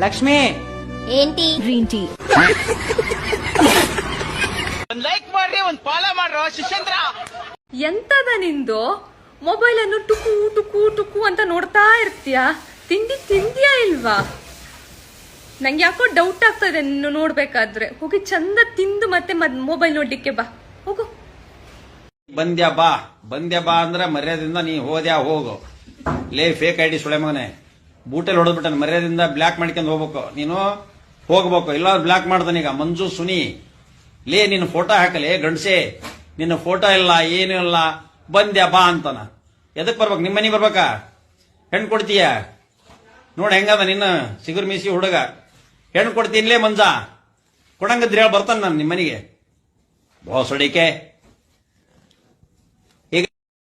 ಲಕ್ಷ್ಮಿ ఏంటి green tea. ಒಂದ್ like ಮಾಡ್ರಿ, ಒಂದ್ ಫಾಲೋ ಮಾಡ್ರೋ ಶಿಷ್ಯಂದ್ರ. ಎಂತದ ನಿಂದು ಮೊಬೈಲ್ ಅನ್ನು ಟುಕು ಟುಕು ಟುಕು ಅಂತ ನೋಡ್ತಾ ಇರ್ತೀಯಾ? ತಿಂದಿಯಾ ಇಲ್ವಾ? ನಂಗೆ ಯಾಕೋ ಡೌಟ್ ಆಗ್ತಾ ಇದೆ ನಿನ್ನ ನೋಡ್ಬೇಕಾದ್ರೆ. ಹೋಗಿ ಚಂದ ತಿಂದು ಮತ್ತೆ ಮೊಬೈಲ್ ನೋಡ್ಲಿಕ್ಕೆ ಬಾ, ಹೋಗು. ಬಂದ್ಯಾ ಬಾ ಅಂದ್ರೆ ಮರ್ಯಾದಿಂದ ನೀ ಹೋದ್ಯಾ ಹೋಗು. ಲೇ ಫೇಕ್ ಐಡಿ ಸುಳೆ ಮಗನೆ, ಬೂಟಲ್ಲಿ ಹೊಡೆದ್ಬಿಟ್ಟ, ಮರ್ಯಾದಿಂದ ಬ್ಲಾಕ್ ಮಾಡ್ಕೊಂಡು ಹೋಗ್ಬೇಕು. ನೀನು ಹೋಗ್ಬೇಕು, ಇಲ್ಲ ಬ್ಲಾಕ್ ಮಾಡ್ತಾನೀಗ ಮಂಜು ಸುನಿ. ಲೇ ನಿನ್ನ ಫೋಟೋ ಹಾಕಲೇ ಗಂಡ್ಸೆ, ನಿನ್ನ ಫೋಟೋ ಇಲ್ಲ ಏನು ಇಲ್ಲ, ಬಂದ್ಯಾ ಬಾ ಅಂತಾನ. ಎದಕ್ ಬರ್ಬೇಕು? ನಿಮ್ಮ ಮನೆಗೆ ಬರ್ಬೇಕಾ? ಹೆಣ್ಣು ಕೊಡ್ತೀಯ ನೋಡ್ ಹೆಂಗದ ನಿನ್ನ ಸಿಗುರ್ ಮೀಸಿ ಹುಡುಗ. ಹೆಣ್ಣು ಕೊಡ್ತೀನಿಲೇ ಮಂಜ, ಕೊಡಂಗಿದ್ರೆ ಹೇಳಿ ಬರ್ತಾನ ನಾನು ನಿಮ್ಮ ಮನೆಗೆ. ಬಾಸ್ ಹೊಡಿಕೆ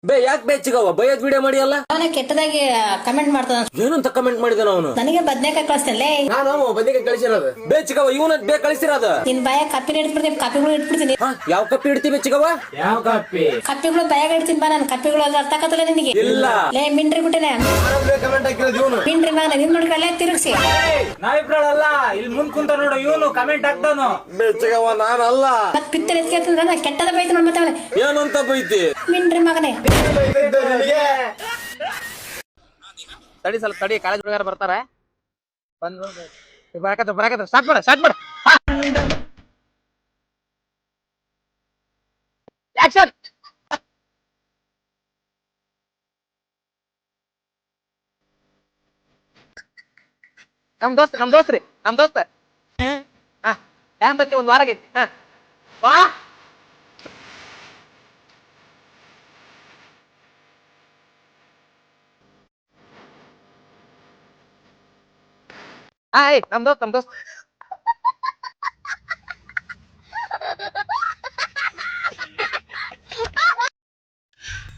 ಬೇ ಯಾಕೆ ಬೇಚಿಗವ ಬೈಯದ್ ವಿಡಿಯೋ ಮಾಡಿ ಅಲ್ಲ? ಅವನ ಕೆಟ್ಟದಾಗಿ ಕಮೆಂಟ್ ಮಾಡ್ತಾನ. ಏನಂತ ಕಮೆಂಟ್ ಮಾಡಿದಾನ ಅವನು? ನನಗೆ ಬದ್ನೇಕಾಯಿ ಕಳಿಸ್ತೇನೆ. ನಾನು ಬದಿಗೆ ಕಳಿಸಿರೋದು ಬೇಚಿಗವ, ಇವನ ಬೇ ಕಳಿಸಿರೋದು. ನಿನ್ ಬಾಯ ಕಪ್ಪಿನ ಇಟ್ಬಿಡ್ತೀನಿ, ಕಪ್ಪಿಗಳು ಇಟ್ಬಿಡ್ತೀನಿ. ಯಾವ ಕಪ್ಪಿ ಇಡ್ತಿ ಬೇಚಿಗವ? ಯಾವ ಕಪ್ಪಿ? ಕಪ್ಪಿಗಳು ಬಾಯಾಗ ಇಡ್ತೀನಿ ಬಾ. ನಾನು ಕಪ್ಪಿಗಳು ಅರ್ಥ ಆಗತ್ತಲ್ಲ ನಿನಗೆ? ಇಲ್ಲ ಲೇ ಮಿಂಡ್ರಿ ಬಿಟ್ಟಿನ ಕಮೆಂಟ್ ಹಾಕಿರೋದು ಇವನು. ಮಿಂಡ್ರಿ ಮಗನ ನಿನ್ ನೋಡ್ಕಲ್ಲ ತಿರುಗಿಸಿ. ನಾವಿಬ್ರಲ್ಲ ಇಲ್ಲಿ ಮುಂದ್ ಕುಂತ ನೋಡು, ಇವನು ಕಮೆಂಟ್ ಹಾಕ್ತಾನು. ಬೇಚಿಗವ ನಾನಲ್ಲ. ಮತ್ ಪಿತ್ತ ಎತ್ಕೊಂಡ್ರೆ ನಾ ಕೆಟ್ಟದ ಬೈತು ನೋಡ್ ಮತ್ತೆ. ಏನಂತ ಬೈತಿ? ಮಿಂಡ್ರಿ ಮಗನೇ. ತಡಿ ಸ್ವಲ್ಪ ತಡಿ, ಕಾಲೇಜ್ ಹುಡುಗರು ಬರ್ತಾರ. ಬರಕತ್ತ ಸ್ಟಾರ್ಟ್ ಮಾಡ ಆಕ್ಷನ್. ನಮ್ ದೋಸ್ತ ಹ್ಯಾಂಗ್ ಬತ್ತಿ ಒಂದ್ ವಾರ ಆಗೈತಿ. ವಾ ನಮ್ ದೋಸ್ತ್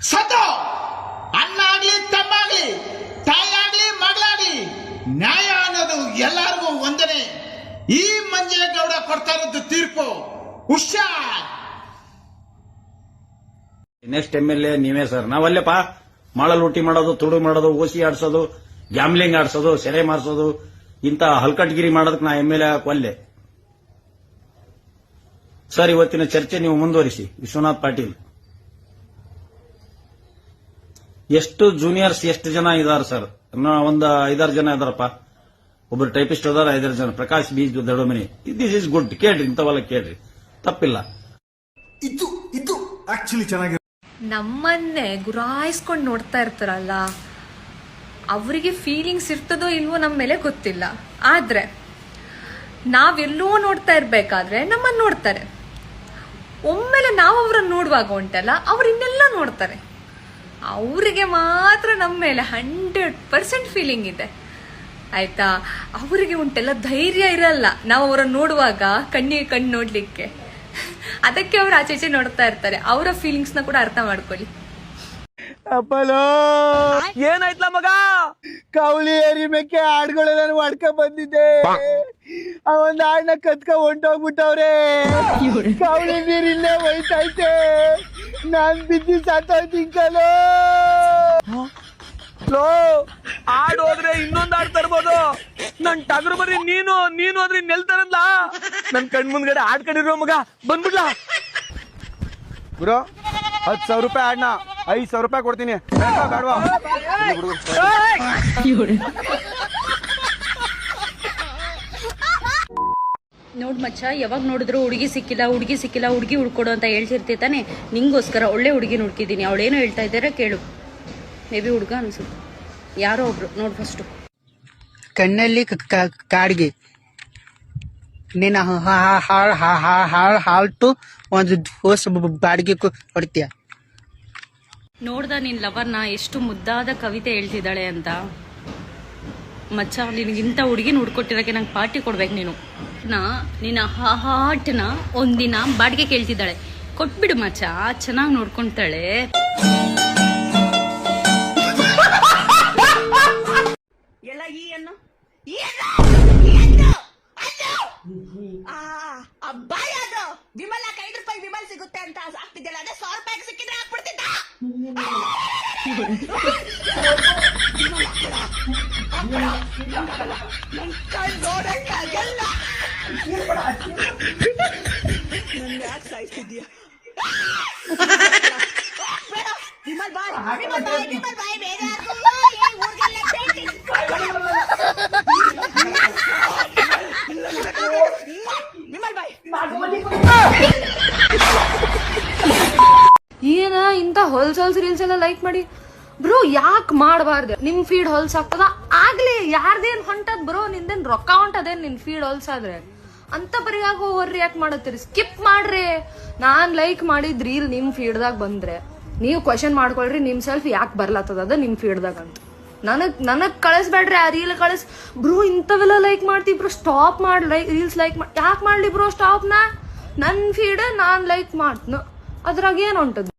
ಸತ್ತು ಅಣ್ಣ ಆಗ್ಲಿ ತಮ್ಮ ಆಗ್ಲಿ ತಾಯಿ ಆಗ್ಲಿ ಮಗಳಾಗ್ಲಿ ನ್ಯಾಯ ಅನ್ನೋದು ಎಲ್ಲರಿಗೂ ಒಂದನೇ. ಈ ಮಂಜೇಗೌಡ ಕೊಡ್ತಾ ಇರೋದು ತೀರ್ಪು ಹುಷಾರ್. ನೆಕ್ಸ್ಟ್ MLA ನೀವೇ ಸರ್. ನಾವಲ್ಲೇಪ ಮಾಳ ಲೂಟಿ ಮಾಡೋದು, ತುಡು ಮಾಡೋದು, ಓಸಿ ಆಡ್ಸೋದು, ಗ್ಯಾಮ್ಲಿಂಗ್ ಆಡ್ಸೋದು, ಸೆರೆ ಮಾರ್ಸೋದು, ಇಂತ ಹಲ್ಕಟ್ಗಿರಿ ಮಾಡೋದಕ್ಕೆ ನಾ MLA ಒಲ್ಲೆ ಸರ್. ಇವತ್ತಿನ ಚರ್ಚೆ ನೀವು ಮುಂದುವರಿಸಿ. ವಿಶ್ವನಾಥ್ ಪಾಟೀಲ್, ಎಷ್ಟು ಜೂನಿಯರ್ಸ್ ಎಷ್ಟು ಜನ ಇದಾರೆ ಸರ್? ಒಂದು 5-6 ಜನ ಇದಾರಪ್ಪ. ಒಬ್ರು ಟೈಪಿಸ್ಟ್ ಅದಾರ, 5 ಜನ. ಪ್ರಕಾಶ್ ಬೀಜ್ ದೊಡ್ಡಮನಿ. This is good. ಕೇಳ್ರಿ, ಇಂಥವೆಲ್ಲ ಕೇಳ್ರಿ, ತಪ್ಪಿಲ್ಲ. ಇದು ಆಕ್ಚುಲಿ ಚೆನ್ನಾಗಿ ನಮ್ಮನ್ನೇ ಗುರಾಯಿಸ್ಕೊಂಡು ನೋಡ್ತಾ ಇರ್ತಾರಲ್ಲ, ಅವರಿಗೆ ಫೀಲಿಂಗ್ಸ್ ಇರ್ತದೋ ಇಲ್ವೋ ನಮ್ಮ ಮೇಲೆ ಗೊತ್ತಿಲ್ಲ. ಆದ್ರೆ ನಾವೆಲ್ಲೋ ನೋಡ್ತಾ ಇರ್ಬೇಕಾದ್ರೆ ನಮ್ಮನ್ನ ನೋಡ್ತಾರೆ. ಒಮ್ಮೆಲೆ ನಾವು ಅವ್ರನ್ನ ನೋಡುವಾಗ ಉಂಟಲ್ಲ, ಅವ್ರು ಇನ್ನೆಲ್ಲ ನೋಡ್ತಾರೆ. ಅವರಿಗೆ ಮಾತ್ರ ನಮ್ಮ ಮೇಲೆ 100% ಫೀಲಿಂಗ್ ಇದೆ ಆಯ್ತಾ. ಅವರಿಗೆ ಉಂಟೆಲ್ಲ ಧೈರ್ಯ ಇರಲ್ಲ ನಾವು ಅವರನ್ನು ನೋಡುವಾಗ ಕಣ್ಣಿಗೆ ಕಣ್ಣು ನೋಡ್ಲಿಕ್ಕೆ. ಅದಕ್ಕೆ ಅವ್ರು ಆಚೆ ನೋಡ್ತಾ ಇರ್ತಾರೆ. ಅವರ ಫೀಲಿಂಗ್ಸ್ ನ ಕೂಡ ಅರ್ಥ ಮಾಡ್ಕೊಳ್ಳಿ. ಅಪ್ಪಲೋ ಏನಾಯ್ತಲ್ಲ ಮಗ? ಕೌಳಿ ಏರಿ ಮೇಕೆ ಹಾಡ್ಗಳೆಲ್ಲ ಮಾಡ್ಕ ಬಂದಿದ್ದೆ. ಆ ಒಂದ್ ಹಾಡ್ನ ಕತ್ಕ ಹೊಂಟೋಗ್ಬಿಟ್ಟವ್ರೆ. ಕೌಳಿ ನೀರಿಲ್ಲೇ ಹೋಯ್ತೈತೆ. ನಾನ್ ಬಿದ್ದಿ ಸತ್ತೋಯ್ತಿಂಕಲೋ. ಹಾಡು ಹೋದ್ರೆ ಇನ್ನೊಂದ್ ಹಾಡು ತರ್ಬೋದು. ನನ್ ಟಗರು ಬರ್ರಿ ನೀನು ಹೋದ್ರೆ ನೆಲ್ತಾರಲ್ಲ. ನನ್ ಕಣ್ ಮುಂದ್ಗಡೆ ಹಾಡ್ಕೊಂಡಿರೋ ಮಗ ಬಂದ್ಬಿಡ್ಲಾ? ಗುರು 10,000 ರೂಪಾಯಿ ಹಾಡ್ನ 5,000 ರೂಪಾಯಿ ಕೊಡ್ತೀನಿ. ಬೇಡವಾ? ನೋಡ್ ಮಚ್ಚ, ಯಾವಾಗ ನೋಡಿದ್ರು ಹುಡುಗಿ ಸಿಕ್ಕಿಲ್ಲ ಹುಡುಗಿ ಹುಡ್ಕೊಡು ಅಂತ ಹೇಳ್ತಿರ್ತಿ ತಾನೆ. ನಿಂಗೋಸ್ಕರ ಒಳ್ಳೆ ಹುಡುಗಿ ಹುಡ್ಕಿದ್ದೀನಿ. ಅವಳೇನೋ ಹೇಳ್ತಾ ಇದ್ದಾರೆ ಕೇಳು. ಮೇ ಬಿ ಹುಡುಗ ಅನ್ಸುತ್ತೆ, ಯಾರೋ ಒಬ್ರು. ನೋಡ್ ಫಸ್ಟು ಕಣ್ಣಲ್ಲಿ ಕಾಡ್ಗೆ ನೀನು ಹಾಲ್ಟು ಒಂದು ಹೊಸ ಬಾಡಿಗೆ ಕೊಡ್ತೀಯ. ನೋಡ್ದ ನಿನ್ ಲವರ್ನ ಎಷ್ಟು ಮುದ್ದಾದ ಕವಿತೆ ಹೇಳ್ತಿದ್ದಾಳೆ ಅಂತ. ಮಚ್ಚ, ನಿನಗಿಂತ ಹುಡುಗಿನ ಹುಡ್ಕೊಟ್ಟಿರಕ್ಕೆ ನಂಗೆ ಪಾರ್ಟಿ ಕೊಡ್ಬೇಕು ನೀನು. ನಿನ್ನ ಹಾಟ್ನ ಒಂದಿನ ಬಾಡಿಗೆ ಕೇಳ್ತಿದ್ದಾಳೆ, ಕೊಟ್ಬಿಡು ಮಚ್ಚ, ಚೆನ್ನಾಗಿ ನೋಡ್ಕೊಂತಾಳೆ. ಎಲ್ಲ ಈ ಅನ್ನು ಅಬ್ಬಾಯ ಅದು ವಿಮಲ್ 5 ರೂಪಾಯಿ ವಿಮಲ್ ಸಿಗುತ್ತೆ ಅಂತ ಆಗ್ತಿದ್ಯಲ್ಲ, ಅದೇ 100 ರೂಪಾಯಿಗೆ ಸಿಕ್ಕಿದ್ರೆ ಹಾಕ್ಬಿಡ್ತಿದ್ದ. ಕಣ್ ನೋಡಕ್ಕಾಗಲ್ಲ. ನನ್ನ ಯಾಕೆ ಸಾಯಿಸ್ತಿದ್ಯಾ? ಬೇಡ, ವಿಮಲ್ ಬಾಯ್, ವಿಮಲ್ ಬಾಯ್, ವಿಮಲ್ ಬಾಯ್, ಬೇರೆ ಯಾರ್ಗೂ ಈ ಊರ್ಗೆಲ್ಲ ಭೇಟಿ. ವಿಮಲ್ ಬಾಯ್, ಏನ ಇಂತ ಹೊಲ್ಸ್ ರೀಲ್ಸ್ ಎಲ್ಲ ಲೈಕ್ ಮಾಡಿ ಬ್ರೋ, ಯಾಕೆ ಮಾಡಬಾರ್ದು? ನಿಮ್ ಫೀಡ್ ಹೊಲ್ಸ್ ಆಗ್ತದ ಆಗ್ಲಿ, ಯಾರ್ದೇನ್ ಹೊಂಟದ್ ಬ್ರೋ, ನಿಂದೇನ್ ರೊಕ್ಕ ಹೊಂಟದೇನ್ ನಿನ್ ಫೀಡ್ ಹೊಲ್ಸಾದ್ರೆ? ಅಂತ ಪರಿಯಾಗ ಓವರ್ ರಿಯಾಕ್ಟ್ ಮಾಡತ್ತೀರಿ, ಸ್ಕಿಪ್ ಮಾಡ್ರಿ. ನಾನ್ ಲೈಕ್ ಮಾಡಿದ್ ರೀಲ್ ನಿಮ್ ಫೀಡ್ದಾಗ ಬಂದ್ರೆ ನೀವು ಕ್ವಶನ್ ಮಾಡ್ಕೊಳ್ರಿ ನಿಮ್ ಸೆಲ್ಫ್ ಯಾಕೆ ಬರ್ಲತ್ತದ ಅದ ನಿಮ್ ಫೀಡ್ದಾಗ ಅಂತ. ನನಗ್ ಕಳಿಸ್ಬೇಡ್ರಿ ಆ ರೀಲ್ ಕಳಿಸ್ ಬ್ರೋ. ಇಂಥವೆಲ್ಲ ಲೈಕ್ ಮಾಡ್ತೀವಿ ಬ್ರೋ, ಸ್ಟಾಪ್ ಮಾಡಿ ರೀಲ್ಸ್ ಲೈಕ್ ಮಾಡಿ. ಯಾಕೆ ಮಾಡ್ಲಿ ಬ್ರೋ ಸ್ಟಾಪ್? ನನ್ ಫೀಡ್ ನಾನ್ ಲೈಕ್ ಮಾಡ್ತನ, ಅದ್ರಾಗ ಏನ್ ಹೊಂಟದ್?